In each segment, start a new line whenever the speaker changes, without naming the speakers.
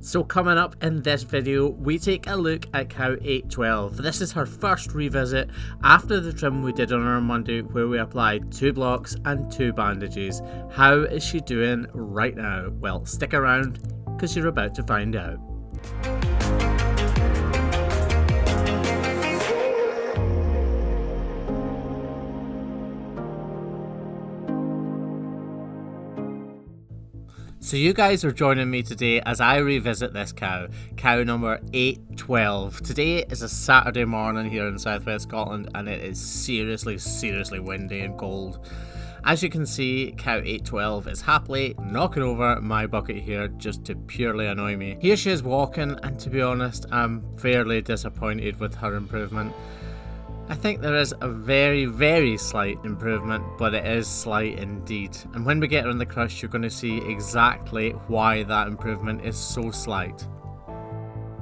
So coming up in this video, we take a look at cow 812. This is her first revisit after the trim we did on her Monday, where we applied 2 blocks and 2 bandages. How is she doing right now? Well, stick around because you're about to find out. So you guys are joining me today as I revisit this cow number 812. Today is a Saturday morning here in southwest Scotland and it is seriously windy and cold. As you can see, cow 812 is happily knocking over my bucket here just to purely annoy me. Here she is walking, and to be honest, I'm fairly disappointed with her improvement. I think there is a very slight improvement, but it is slight indeed. And when we get her in the crush, you're going to see exactly why that improvement is so slight.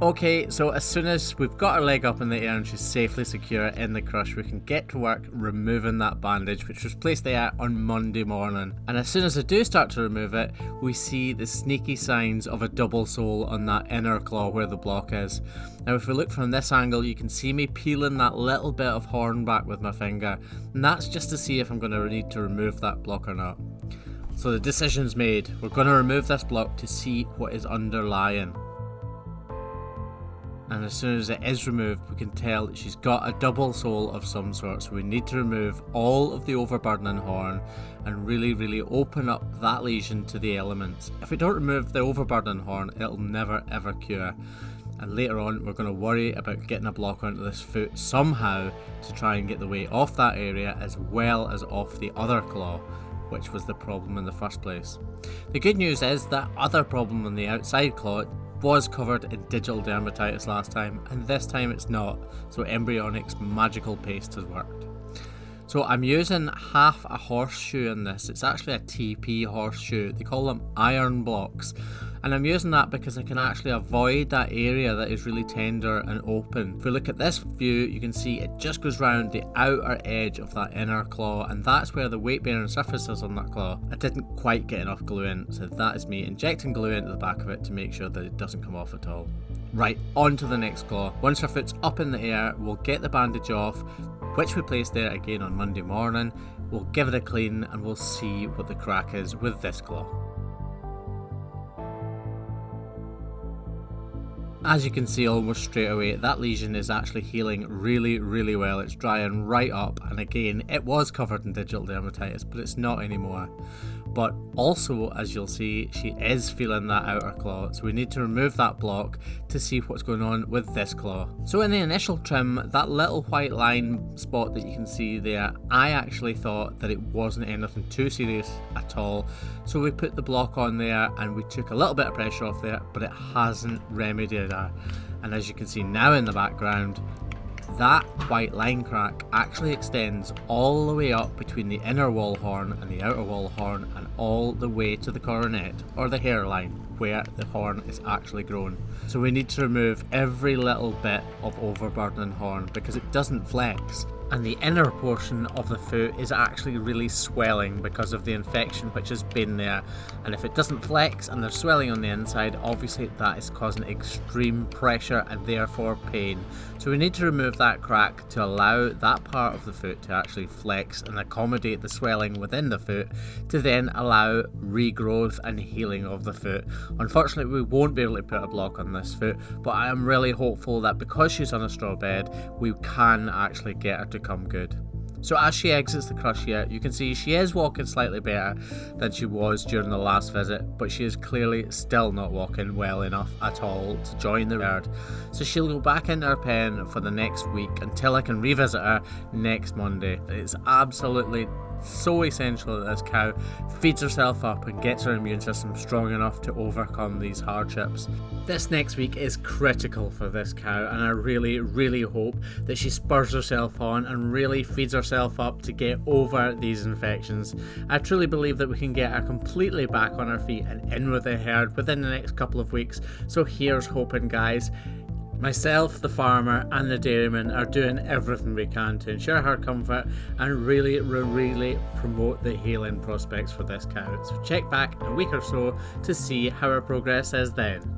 Okay, so as soon as we've got her leg up in the air and she's safely secure in the crush, we can get to work removing that bandage, which was placed there on Monday morning. And as soon as I do start to remove it, we see the sneaky signs of a double sole on that inner claw where the block is. Now if we look from this angle, you can see me peeling that little bit of horn back with my finger, and that's just to see if I'm going to need to remove that block or not. So the decision's made. We're going to remove this block to see what is underlying. And as soon as it is removed, we can tell that she's got a double sole of some sort, so we need to remove all of the overburdening horn and really open up that lesion to the elements. If we don't remove the overburdening horn, it'll never ever cure. And later on, we're going to worry about getting a block onto this foot somehow to try and get the weight off that area as well as off the other claw, which was the problem in the first place. The good news is that other problem on the outside claw was covered in digital dermatitis last time, and this time it's not, so Embryonics magical paste has worked. So I'm using half a horseshoe in this. It's actually a TP horseshoe. They call them iron blocks, and I'm using that because I can actually avoid that area that is really tender and open. If we look at this view, you can see it just goes round the outer edge of that inner claw, and that's where the weight bearing surface is on that claw. I didn't quite get enough glue in, so that is me injecting glue into the back of it to make sure that it doesn't come off at all. Right, on to the next claw. Once her foot's up in the air, we'll get the bandage off, which we placed there again on Monday morning. We'll give it a clean and we'll see what the crack is with this claw. As you can see almost straight away, that lesion is actually healing really well. It's drying right up, and again, it was covered in digital dermatitis, but it's not anymore. But also, as you'll see, she is feeling that outer claw, so we need to remove that block to see what's going on with this claw. So in the initial trim, that little white line spot that you can see there, I actually thought that it wasn't anything too serious at all, so we put the block on there and we took a little bit of pressure off there, but it hasn't remedied her. And as you can see now in the background, that white line crack actually extends all the way up between the inner wall horn and the outer wall horn, and all the way to the coronet or the hairline where the horn is actually grown. So we need to remove every little bit of overburdening horn because it doesn't flex. And the inner portion of the foot is actually really swelling because of the infection which has been there, and if it doesn't flex and there's swelling on the inside, obviously that is causing extreme pressure and therefore pain. So we need to remove that crack to allow that part of the foot to actually flex and accommodate the swelling within the foot, to then allow regrowth and healing of the foot. Unfortunately, we won't be able to put a block on this foot, but I am really hopeful that because she's on a straw bed, we can actually get her to come good. So as she exits the crush here, you can see she is walking slightly better than she was during the last visit, but she is clearly still not walking well enough at all to join the herd. So she'll go back into her pen for the next week until I can revisit her next Monday. It's absolutely so essential that this cow feeds herself up and gets her immune system strong enough to overcome these hardships. This next week is critical for this cow, and I really hope that she spurs herself on and really feeds herself up to get over these infections. I truly believe that we can get her completely back on her feet and in with the herd within the next couple of weeks, so here's hoping, guys. Myself, the farmer, and the dairyman are doing everything we can to ensure her comfort and really promote the healing prospects for this cow. So check back in a week or so to see how her progress is then.